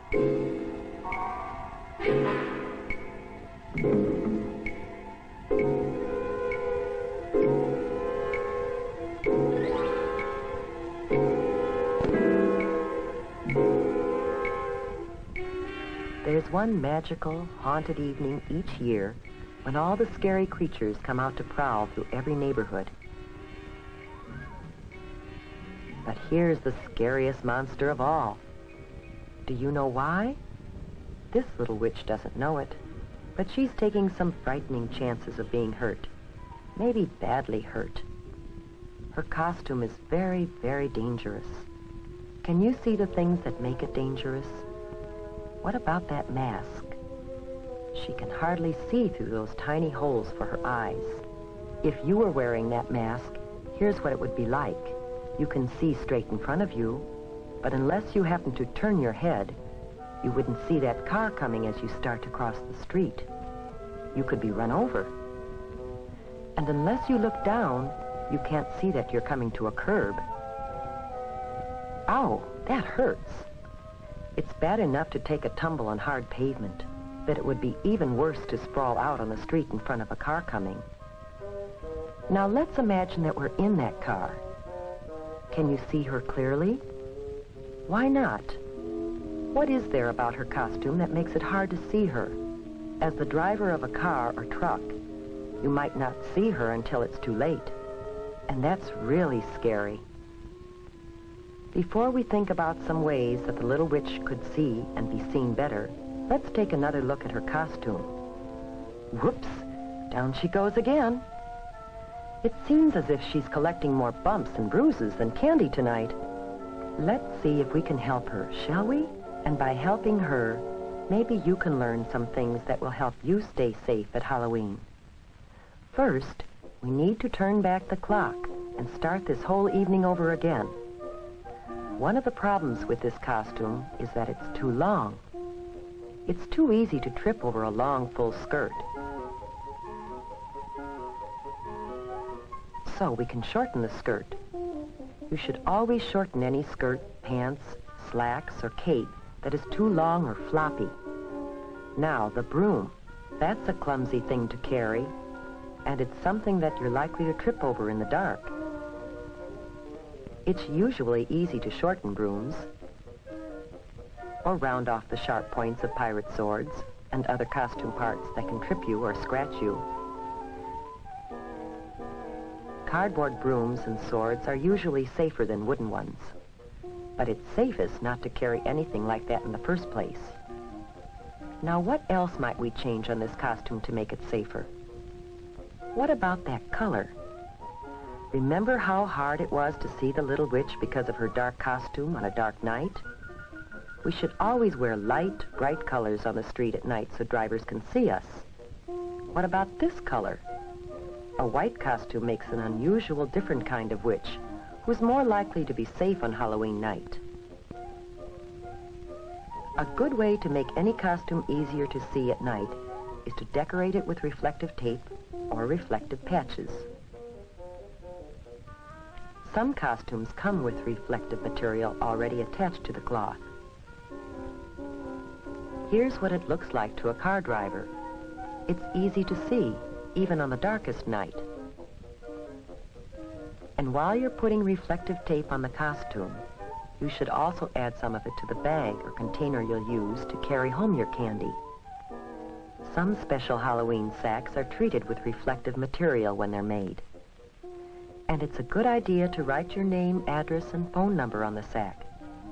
There's one magical, haunted evening each year when all the scary creatures come out to prowl through every neighborhood. But here's the scariest monster of all. Do you know why? This little witch doesn't know it, but she's taking some frightening chances of being hurt, maybe badly hurt. Her costume is very, very dangerous. Can you see the things that make it dangerous? What about that mask? She can hardly see through those tiny holes for her eyes. If you were wearing that mask, here's what it would be like. You can see straight in front of you, but unless you happen to turn your head, you wouldn't see that car coming as you start to cross the street. You could be run over. And unless you look down, you can't see that you're coming to a curb. Ow, that hurts. It's bad enough to take a tumble on hard pavement, but it would be even worse to sprawl out on the street in front of a car coming. Now let's imagine that we're in that car. Can you see her clearly? Why not? What is there about her costume that makes it hard to see her? As the driver of a car or truck, you might not see her until it's too late. And that's really scary. Before we think about some ways that the little witch could see and be seen better, let's take another look at her costume. Whoops! Down she goes again. It seems as if she's collecting more bumps and bruises than candy tonight. Let's see if we can help her, shall we? And by helping her, maybe you can learn some things that will help you stay safe at Halloween. First, we need to turn back the clock and start this whole evening over again. One of the problems with this costume is that it's too long. It's too easy to trip over a long, full skirt. So we can shorten the skirt. You should always shorten any skirt, pants, slacks, or cape that is too long or floppy. Now, the broom. That's a clumsy thing to carry, and it's something that you're likely to trip over in the dark. It's usually easy to shorten brooms, or round off the sharp points of pirate swords and other costume parts that can trip you or scratch you. Cardboard brooms and swords are usually safer than wooden ones, but it's safest not to carry anything like that in the first place. Now, what else might we change on this costume to make it safer? What about that color? Remember how hard it was to see the little witch because of her dark costume on a dark night? We should always wear light, bright colors on the street at night so drivers can see us. What about this color? A white costume makes an unusual, different kind of witch who's more likely to be safe on Halloween night. A good way to make any costume easier to see at night is to decorate it with reflective tape or reflective patches. Some costumes come with reflective material already attached to the cloth. Here's what it looks like to a car driver. It's easy to see, even on the darkest night. And while you're putting reflective tape on the costume, you should also add some of it to the bag or container you'll use to carry home your candy. Some special Halloween sacks are treated with reflective material when they're made. And it's a good idea to write your name, address, and phone number on the sack,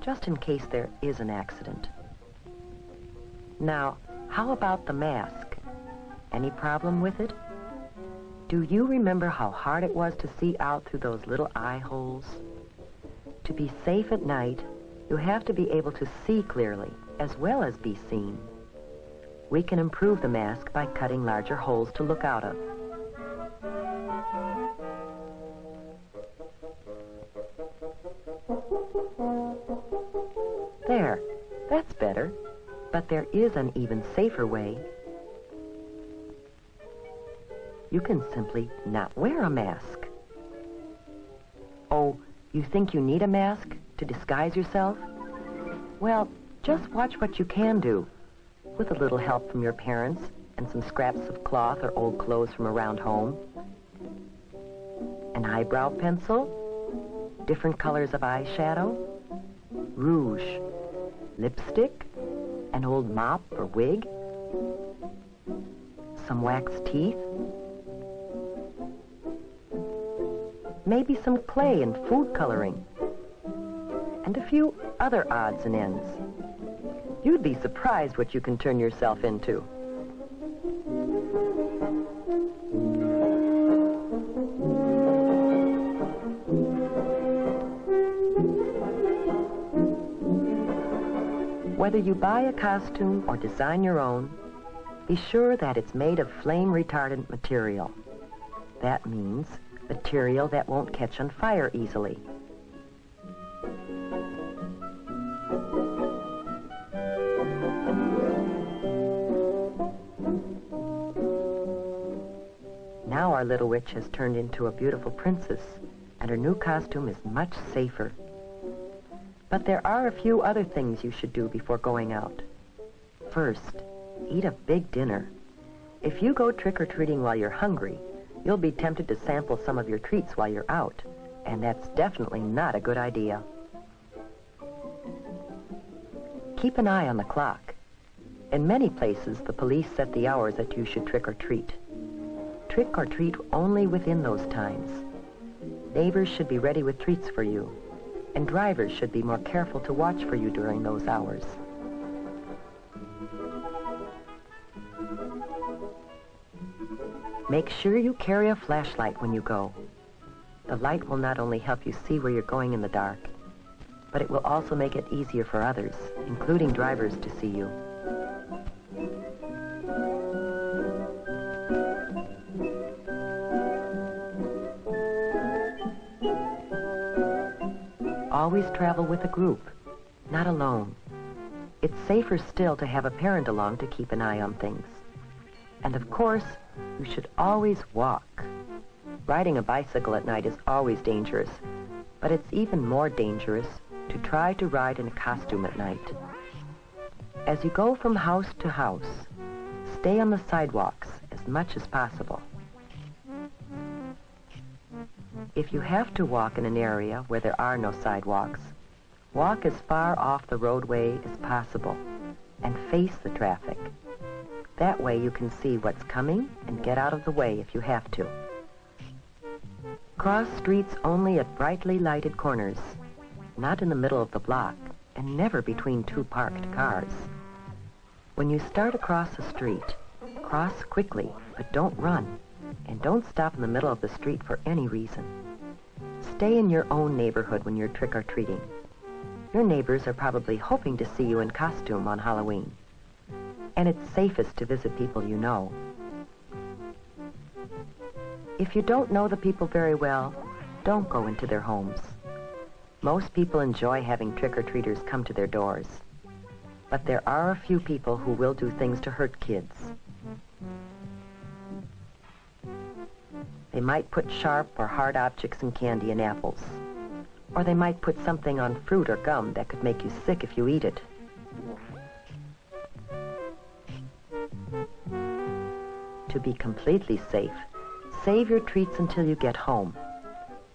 just in case there is an accident. Now, how about the mask? Any problem with it? Do you remember how hard it was to see out through those little eye holes? To be safe at night, you have to be able to see clearly, as well as be seen. We can improve the mask by cutting larger holes to look out of. There, that's better, but there is an even safer way. You can simply not wear a mask. Oh, you think you need a mask to disguise yourself? Well, Just watch what you can do, with a little help from your parents and some scraps of cloth or old clothes from around home. An eyebrow pencil, different colors of eyeshadow, rouge, lipstick, an old mop or wig, some wax teeth, maybe some clay and food coloring, and a few other odds and ends. You'd be surprised what you can turn yourself into. Whether you buy a costume or design your own, be sure that it's made of flame-retardant material. That means material that won't catch on fire easily. Now our little witch has turned into a beautiful princess, and her new costume is much safer. But there are a few other things you should do before going out. First, eat a big dinner. If you go trick-or-treating while you're hungry, you'll be tempted to sample some of your treats while you're out, and that's definitely not a good idea. Keep an eye on the clock. In many places, the police set the hours that you should trick-or-treat. Trick-or-treat only within those times. Neighbors should be ready with treats for you, and drivers should be more careful to watch for you during those hours. Make sure you carry a flashlight when you go. The light will not only help you see where you're going in the dark, but it will also make it easier for others, including drivers, to see you. Always travel with a group, not alone. It's safer still to have a parent along to keep an eye on things. And of course, you should always walk. Riding a bicycle at night is always dangerous, but it's even more dangerous to try to ride in a costume at night. As you go from house to house, stay on the sidewalks as much as possible. If you have to walk in an area where there are no sidewalks, walk as far off the roadway as possible and face the traffic. That way you can see what's coming and get out of the way if you have to. Cross streets only at brightly lighted corners, not in the middle of the block, and never between two parked cars. When you start across the street, cross quickly, but don't run, and don't stop in the middle of the street for any reason. Stay in your own neighborhood when you're trick-or-treating. Your neighbors are probably hoping to see you in costume on Halloween, and it's safest to visit people you know. If you don't know the people very well, don't go into their homes. Most people enjoy having trick-or-treaters come to their doors, but there are a few people who will do things to hurt kids. They might put sharp or hard objects in candy and apples, or they might put something on fruit or gum that could make you sick if you eat it. To be completely safe, save your treats until you get home.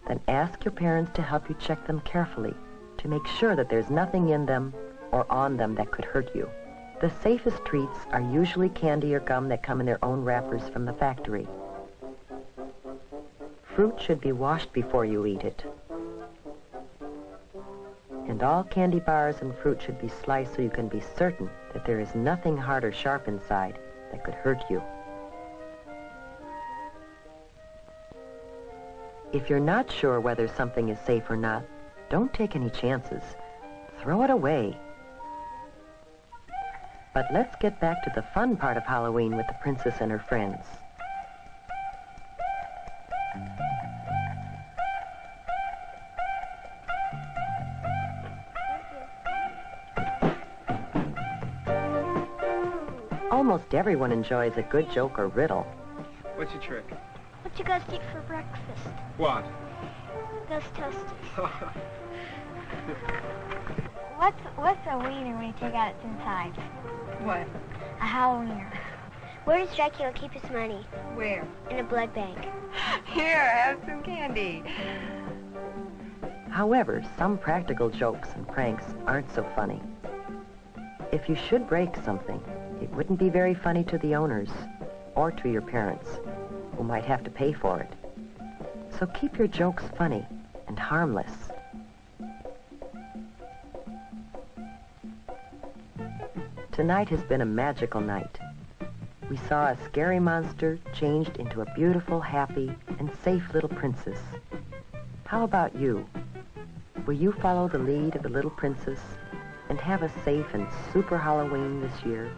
Then ask your parents to help you check them carefully to make sure that there's nothing in them or on them that could hurt you. The safest treats are usually candy or gum that come in their own wrappers from the factory. Fruit should be washed before you eat it. And all candy bars and fruit should be sliced so you can be certain that there is nothing hard or sharp inside that could hurt you. If you're not sure whether something is safe or not, don't take any chances. Throw it away. But let's get back to the fun part of Halloween with the princess and her friends. Almost everyone enjoys a good joke or riddle. What's your trick? What you guys eat for breakfast? What? Ghost toasters. What's a wiener when you take out its inside? What? A Halloweener. Where does Dracula keep his money? Where? In a blood bank. Here, have some candy. However, some practical jokes and pranks aren't so funny. If you should break something, it wouldn't be very funny to the owners or to your parents, who might have to pay for it. So keep your jokes funny and harmless. Tonight has been a magical night. We saw a scary monster changed into a beautiful, happy, and safe little princess. How about you? Will you follow the lead of the little princess and have a safe and super Halloween this year?